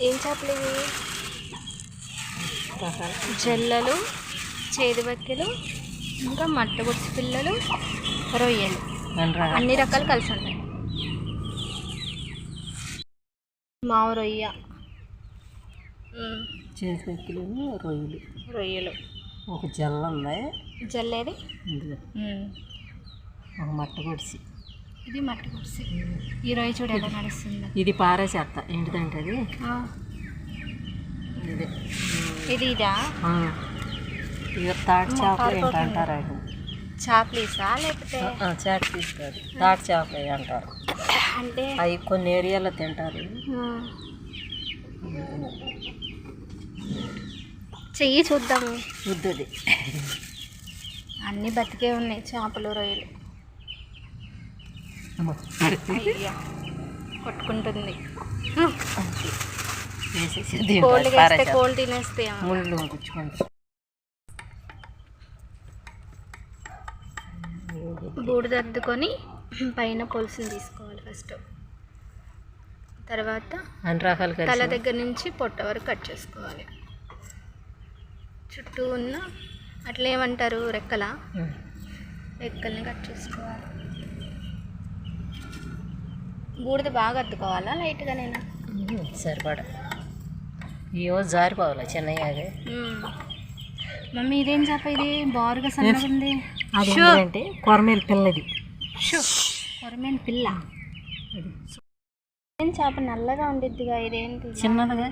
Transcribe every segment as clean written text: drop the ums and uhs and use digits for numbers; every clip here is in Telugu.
ఏం చేపలు ఇవి? జల్లలు, చేదుబెక్కలు, ఇంకా మట్టగుడిసి పిల్లలు, రొయ్యలు, అన్ని రకాలు కలిసి ఉంటాయి. మావ రొయ్య, చేదుబెక్కలు, రొయ్యలు, ఒక జల్ల ఉంది. జల్లేది ఒక మట్టగుడిసి, ఇది మట్టగుడిసి. ఈ రొయ్య చూడు ఎలా నడుస్తుంది. ఇది పారే చేత ఏంటిదంటే అది ఇది ఇదా ఇక తాటి చేపలు ఏంటంటారు అది చేపలీసా లేకపోతే చేప తీసుకోదు తాటి చేపలు అంటారు. అంటే అవి కొన్ని ఏరియాలో తింటారు. చెయ్యి చూద్దాము. ముద్దది అన్నీ బతికే ఉన్నాయి చేపలు రొయ్యలు. అయ్యా కొట్టుకుంటుంది. కోల్డ్ వేస్తే కోల్డ్ తినేస్తే ముళ్ళు గుచ్చుకుంటాం. బూడిదద్దుకొని పైన పొలుసుని తీసుకోవాలి ఫస్ట్. తర్వాత అన్ని రకాలు తల దగ్గర నుంచి పొట్ట వరకు కట్ చేసుకోవాలి. చుట్టూ ఉన్న అట్లా ఏమంటారు రెక్కల్ని కట్ చేసుకోవాలి. బూడిద బాగా అద్దుకోవాలా లైట్గానేనా? సరిపడా ఏవో జారిపోవాలి చిన్నయ్యాగే. మమ్మీ ఇదేం చేప? ఇది బారుగా సన్నగా ఉంది. అదేంటంటే కొరమేలు పిల్లది. కొరమేలు పిల్ల. ఏం చేప నల్లగా ఉండిద్దిగా, ఇదేంటి? చిన్నదిగా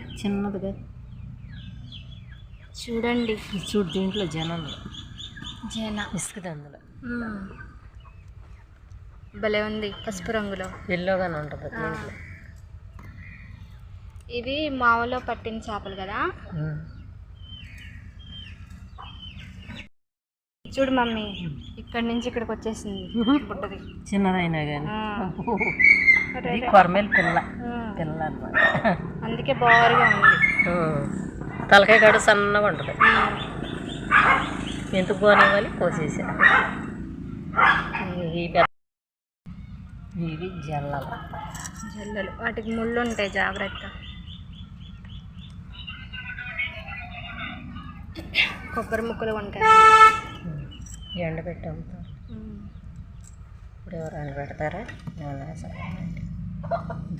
చూడండి. చూడు దీంట్లో జన ఇసుకది అందులో భలే ఉంది. పసుపు రంగులో ఎల్లోగానే ఉంటుంది దీంట్లో. ఇవి మావలో పట్టిన చేపలు కదా. చూడు మమ్మీ, ఇక్కడ నుంచి ఇక్కడికి వచ్చేసింది బుట్టది. చిన్నదైనా కానీ కొరమేలు పిల్ల అన్నమాట. అందుకే బారుగా ఉంది. తలకాయ కాడ సన్నగా ఉంటుంది. ఎందుకు పోనివ్వాలి కోసేసా. ఇవి జల్లలు, వాటికి ముళ్ళు ఉంటాయి, జాగ్రత్త. కొబ్బరి ముక్కలు ఉంటాయి. ఎండ పెట్టి అమ్ముతారు. ఇప్పుడు ఎవరు ఎండ పెడతారా?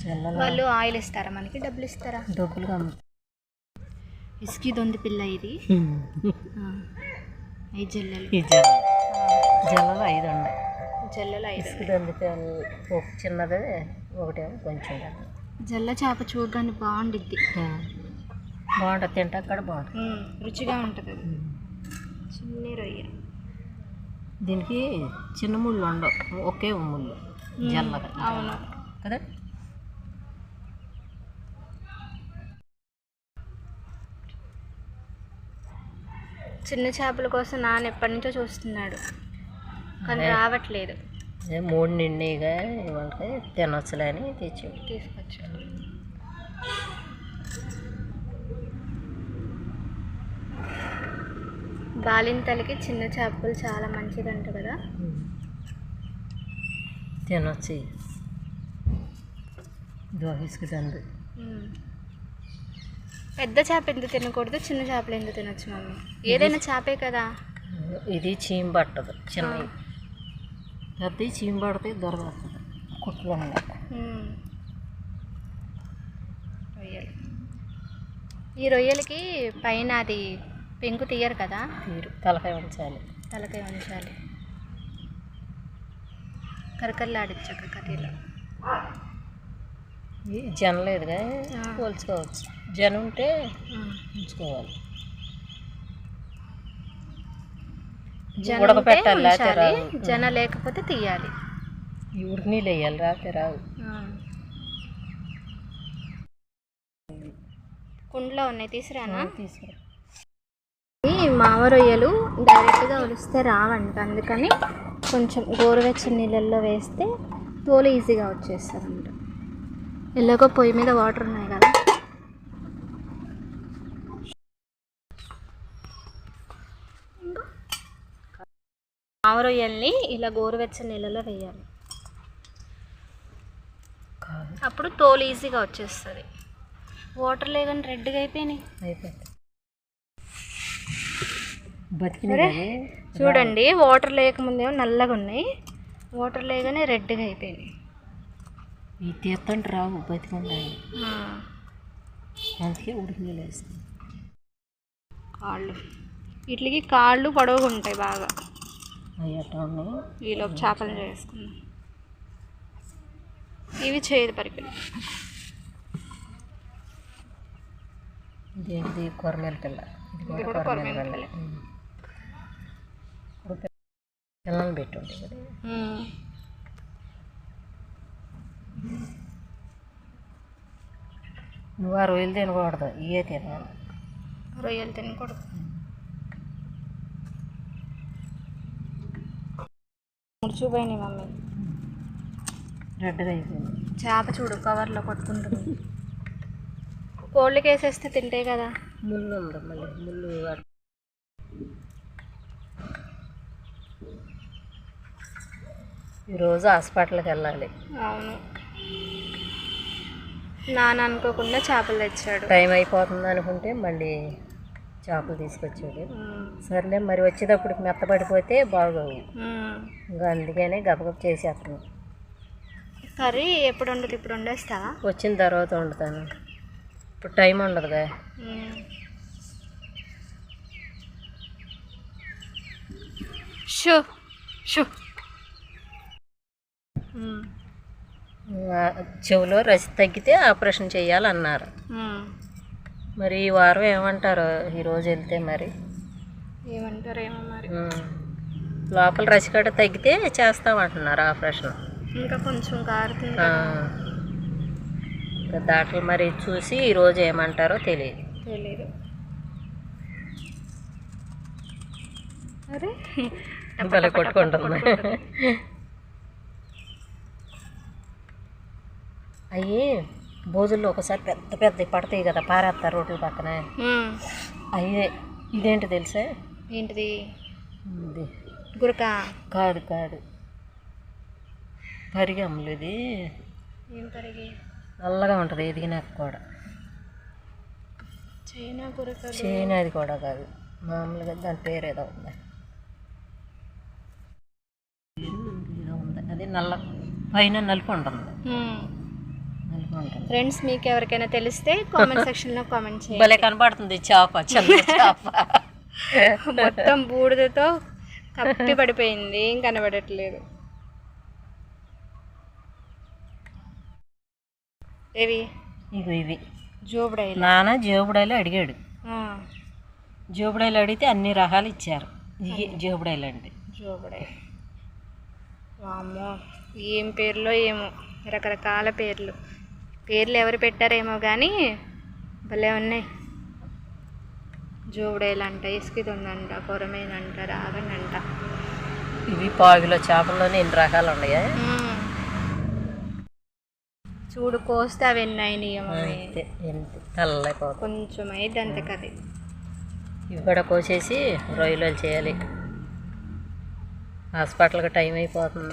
జల్లలు వాళ్ళు ఆయిల్ ఇస్తారా మనకి? డబ్బులు ఇస్తారా? డబ్బులు అమ్ముతారు. ఇసుకి దొంది పిల్ల ఇది. ఈ జల్లలు జల్లలు 5 ఉన్నాయి. జల్లలు 5. ఇసుకి దొంది ఒక చిన్నదే, ఒకటేమో కొంచెం. జల్ల చేప చూడగానే బాగుండిద్ది. బాగుంటుంది, తింటే అక్కడ బాగుంటుంది, రుచిగా ఉంటుంది. చిన్న రొయ్య. దీనికి చిన్న ముళ్ళు ఉండవు, ఒకే ముళ్ళు జల్లగా. అవును కదా. చిన్న చేపల కోసం నాన్న ఎప్పటి నుంచో చూస్తున్నాడు, కానీ రావట్లేదు. 3 నిండిగా ఇవాళకి తినొచ్చులే అని తీసుకొచ్చాడు. బాలింతలకి చిన్న చేపలు చాలా మంచిదంట కదా. తినొచ్చి దోహిసుకుతుంది. పెద్ద చేప ఎందుకు తినకూడదు, చిన్న చేపలు ఎందుకు తినొచ్చు మమ్మీ? ఏదైనా చేపే కదా. ఇది చీమ పట్టదు, చిన్న పెద్ద చీమ పడితే దొరకతుంది కుట్లు. రొయ్యలు, ఈ రొయ్యలకి పైన అది పెంకు తీయరు కదా. తలకాయ ఉంచాలి. కరకరలాడించాక కర్రీలో. జన లేదుగా, పోల్చుకోవచ్చు. జన ఉంటే ఉంచుకోవాలి. ఉడకపెట్టాలి, జన లేకపోతే తీయాలి. ఉడికి నీళ్ళు వేయాలి, రాతే రావు. కుండలో ఉన్నాయి, తీసుకురా. ఈ మావ రొయ్యలు డైరెక్ట్గా ఒలిస్తే రావంట, అందుకని కొంచెం గోరువెచ్చని నీళ్ళల్లో వేస్తే తోలు ఈజీగా వచ్చేస్తారంట. ఎలాగో పొయ్యి మీద వాటర్ ఉన్నాయి కదా. మావ రొయ్యల్ని ఇలా గోరువెచ్చని నీళ్ళలో వేయాలి, అప్పుడు తోలు ఈజీగా వచ్చేస్తుంది. వాటర్ లేదని రెడ్గా అయిపోయినాయి. అయిపోయింది. సరే చూడండి, వాటర్ లేకముందేమో నల్లగా ఉన్నాయి, వాటర్ లేగానే రెడ్గా అయిపోయినాయి. ఈ తీర్థంటే రావు బతికుండాలి, అందుకే ఉడికి నీళ్ళు వేస్తాయి. కాళ్ళు వీటికి కాళ్ళు పొడవుగా ఉంటాయి బాగా. అయ్యట ఈలోపు చేపలు చేసుకున్నాం. ఇవి చేదు పరికలు. ఇదేంటిది కొరమేల పిల్ల, ఇది కూడా కొరమేల పిల్ల. పిల్లల్ని పెట్టుండే కదా. నువ్వు ఆ రొయ్యలు తినకూడదు, ఇవే తినాలి. రొయ్యలు తినకూడదు. ముడిచిపోయినాయి మమ్మీ, రెడ్గా అయిపోయింది. చేప చూడు కవర్లో కొట్టుకుంటుంది. కోళ్ళకి వేసేస్తే తింటాయి కదా. ముళ్ళు ఉంది, మళ్ళీ ముళ్ళు. ఈరోజు హాస్పిటల్కి వెళ్ళాలి. అవును, నాన్న అనుకోకుండా చేపలు తెచ్చాడు. టైం అయిపోతుంది అనుకుంటే మళ్ళీ చేపలు తీసుకొచ్చాడు. సర్లే మరి వచ్చేటప్పటికి మెత్తపడిపోతే బాగోవు, ఇంకా అందుకనే గబగబ చేసేస్తాను. కర్రీ ఎప్పుడు వండుతుంది? ఇప్పుడు వండేస్తావా? వచ్చిన తర్వాత వండుతాను, ఇప్పుడు టైం ఉండదుగా. Show show. చెవులో రసి తగ్గితే ఆపరేషన్ చేయాలన్నారు. మరి ఈ వారం ఏమంటారో, ఈరోజు వెళ్తే మరి ఏమంటారేమో మరి. లోపల రసికట్ట తగ్గితే చేస్తామంటున్నారు ఆపరేషన్. ఇంకా కొంచెం కారుతుంది. ఇంకా డాక్టర్లు మరి చూసి ఈరోజు ఏమంటారో తెలియదు. అరే భలే కొట్టుకుంటుంది. అవి భోజుల్లో ఒకసారి పెద్ద పెద్ద పడతాయి కదా, పారేస్తారు రోడ్ల పక్కన. అయ్యే ఇదేంటి తెలుసా? ఏంటిది? ఇది గురక కాదు, పరిగమ్ములు. ఇది ఏం పరిగి? నల్లగా ఉంటుంది, ఎదిగినాక కూడా. చైనా గురక? చైనా అది కూడా కాదు, మామూలుగా దాని పేరు ఏదో ఉంది. అది నల్ల పైన నలుపు ఉంటుంది. ఫ్రెండ్స్, మీకు ఎవరికైనా తెలిస్తే కామెంట్ సెక్షన్లో కామెంట్ చేయండి. భలే కనబడుతుంది చేప, చేప మొత్తం బూడిదతో కప్పి పడిపోయింది, ఏం కనబడట్లేదు. ఇవి జోబుడాయిలు. నాన్న జోబుడాయిలు అడిగాడు. జోబుడాయిలు అడిగితే అన్ని రకాలు ఇచ్చారు. జోబుడాయిలు అండి. జోబుడాయిలు వామ్మో, ఏం పేర్లో ఏమో, రకరకాల పేర్లు ఎవరు పెట్టారేమో కానీ భలే ఉన్నాయి. జోబుడాయిలు అంట, ఇసుకిదొందంట, కొరమేనంట, రాగనంట. ఇవి పావులో చేపల్లోనే ఎన్ని రకాలు ఉన్నాయా? చూడు, కోస్తే అవి ఎన్ని అయినాయి. తెల్లైపోతుంది, కొంచెం అయితే అంతే కర్రీ. ఇవి కూడా కోసేసి రొయ్యలు చేయాలి. హాస్పిటల్కి టైం అయిపోతుంది.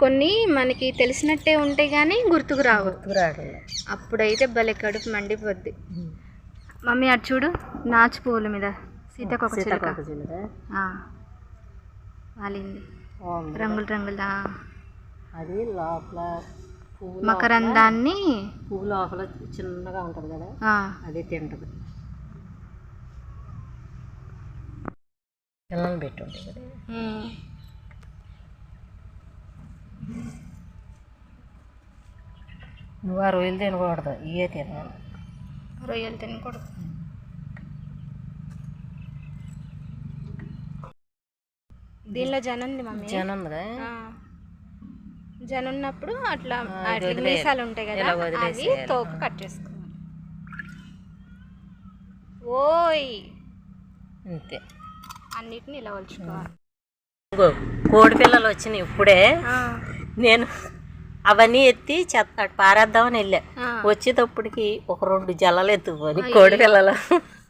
కొన్ని మనకి తెలిసినట్టే ఉంటాయి కానీ గుర్తుకు రావట్లేదు. అప్పుడైతే భలే కడుపు మండిపోద్ది. మమ్మీ అటు చూడు, నాచు పువ్వుల మీద సీతాకోక చిలుక వాలింది, రంగులు. అది లోపల మకరందాన్ని, పువ్వు లోపల చిన్నగా ఉంటుంది కదా, అది తింటది. పిల్లల్ని పెట్టుండే కదా. నువ్వు ఆ రొయ్యలు తినకూడదు, ఇవే తినాలి. రొయ్యలు తినకూడదు. దీనిలో జనుంది మమ్మీ. జనుందిగా? జనున్నప్పుడు అట్లా మీసాలు ఉంటాయి కదా, అవి తోక కట్ చేసుకోవాలి. ఓయ్ అంతే, అన్నిటిని ఇలా వలుచుకోవాలి. కోడి పిల్లలు వచ్చినాయి ఇప్పుడే. నేను అవన్నీ ఎత్తి చెత్త పారేద్దామని వెళ్ళా. వచ్చేటప్పటికి ఒక 2 జల్లలు ఎత్తుకొని కోడి పిల్లలు.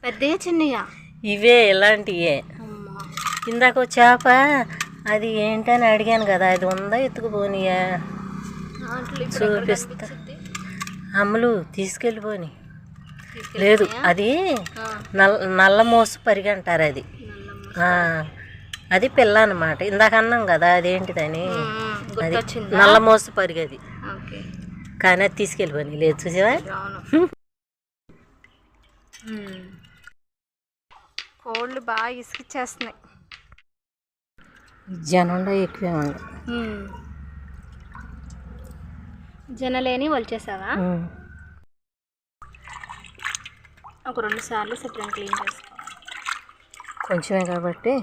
పెద్దగా చిన్నగా ఇవే, ఇలాంటివే. ఇందాక చేప అది ఏంటని అడిగాను కదా, అది ఉందా ఎత్తుకుపోనియా? చూపిస్తా. అమ్ములు తీసుకెళ్ళిపోని లేదు, అది నల్ల మోసు పరిగి అంటారు. అది అది పిల్ల అన్నమాట. ఇందాక అన్నాం కదా అదేంటిదని, అది నల్ల మోసు పరిగి. అది కానీ అది తీసుకెళ్ళిపోని లేదు, చూసావా. కోళ్ళు బాగా ఇసుకిచ్చేస్తున్నాయి. జనం ఎక్కువే ఉండే. జనలేని వచ్చేసావా? ఒక 2 సార్లు శుభ్రం క్లీన్ చేసుకోవాలి. కొంచెమే కాబట్టి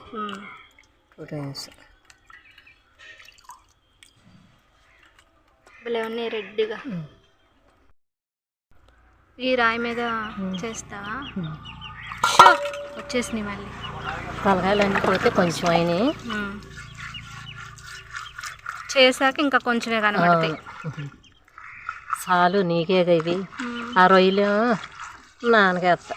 2 times. భలే ఉన్నాయి రెడ్గా. ఈ రాయి మీద చేస్తావా? వచ్చేసినాయి మళ్ళీ. తలకాయలన్నీ కొడితే కొంచెం అయినాయి, చేశాక ఇంకా కొంచెమే కనబడతాయి. చాలు నీకే ఇవి. ఆ రొయ్యలు నాన్నకేస్తా.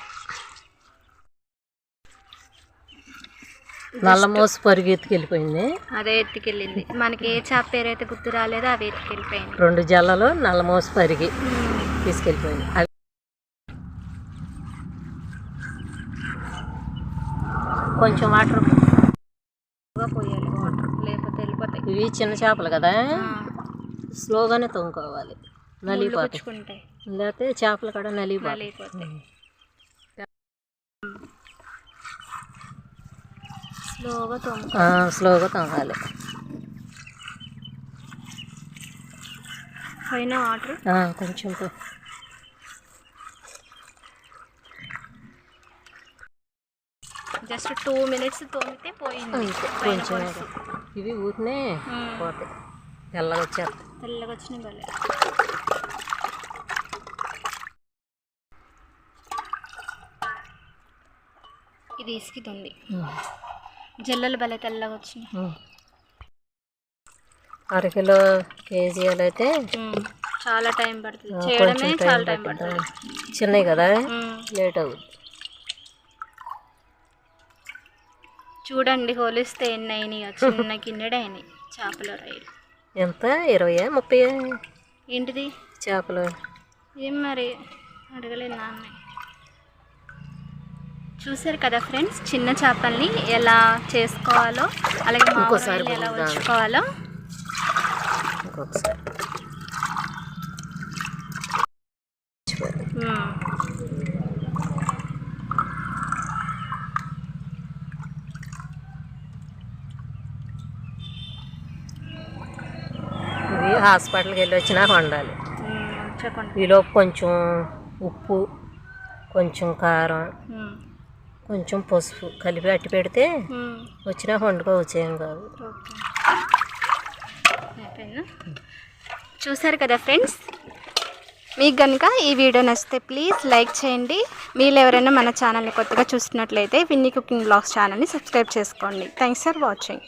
నల్ల మోసు పరుగు ఎత్తుకెళ్ళిపోయింది. అదే ఎత్తుకెళ్ళింది. మనకి ఏ చేప పేరు అయితే గుర్తు రాలేదో అవి ఎత్తుకెళ్ళిపోయింది. 2 జల్లలు నల్ల మోసు పరిగి తీసుకెళ్ళిపోయింది. అవి కొంచెం వాటర్ పోయాలి, వాటర్ లేకపోతే వెళ్ళిపోతాయి. ఇవి చిన్న చేపలు కదా, స్లోగానే తోముకోవాలి, నలిగిపోతాయి. లేకపోతే చేపలు కూడా నలిగిపోతాయి. స్లోగా తోమాలి. పైన వాటర్ కొంచెం జస్ట్ 2 minutes తోమితే పోయింది. కొంచెం ఇవి ఊరినే పోతాయి, తెల్లగా వచ్చేస్తాయి. తెల్లగా వచ్చినాయి భలే. ఇది ఇసుకుతుంది. జల్లలు భలే తెల్లగా వచ్చినాయి. 1/2 కిలో కేజీలు అయితే చాలా టైం పడుతుంది చేయడమే, చాలా టైం పడుతుంది. చిన్నవి కదా లేట్ అవుతుంది. చూడండి హోలిస్తే ఎన్ని అయినాయి, చిన్న కిన్నెడు అయినాయి చేపల రైలు. ఎంత 20 30? ఏంటిది చేపలు? ఏం మరి అడగలేదు నాన్న. చూసారు కదా ఫ్రెండ్స్, చిన్న చేపల్ని ఎలా చేసుకోవాలో, అలాగే ఇంకోసారి ఎలా ఉంచుకోవాలో. ఇంకొకసారి ఇవి హాస్పిటల్కి వెళ్ళి వచ్చినా వండాలి. ఈలోపు కొంచెం ఉప్పు, కొంచెం కారం, కొంచెం పసుపు కలిపి అట్టి పెడితే వచ్చినా వండుకోవచ్చు, ఏం కాదు. చూసారు కదా ఫ్రెండ్స్, మీకు కనుక ఈ వీడియో నచ్చితే ప్లీజ్ లైక్ చేయండి. మీరు ఎవరైనా మన ఛానల్ని కొత్తగా చూస్తున్నట్లయితే విన్నీ కుకింగ్ బ్లాగ్స్ ఛానల్ని సబ్స్క్రైబ్ చేసుకోండి. Thanks for watching.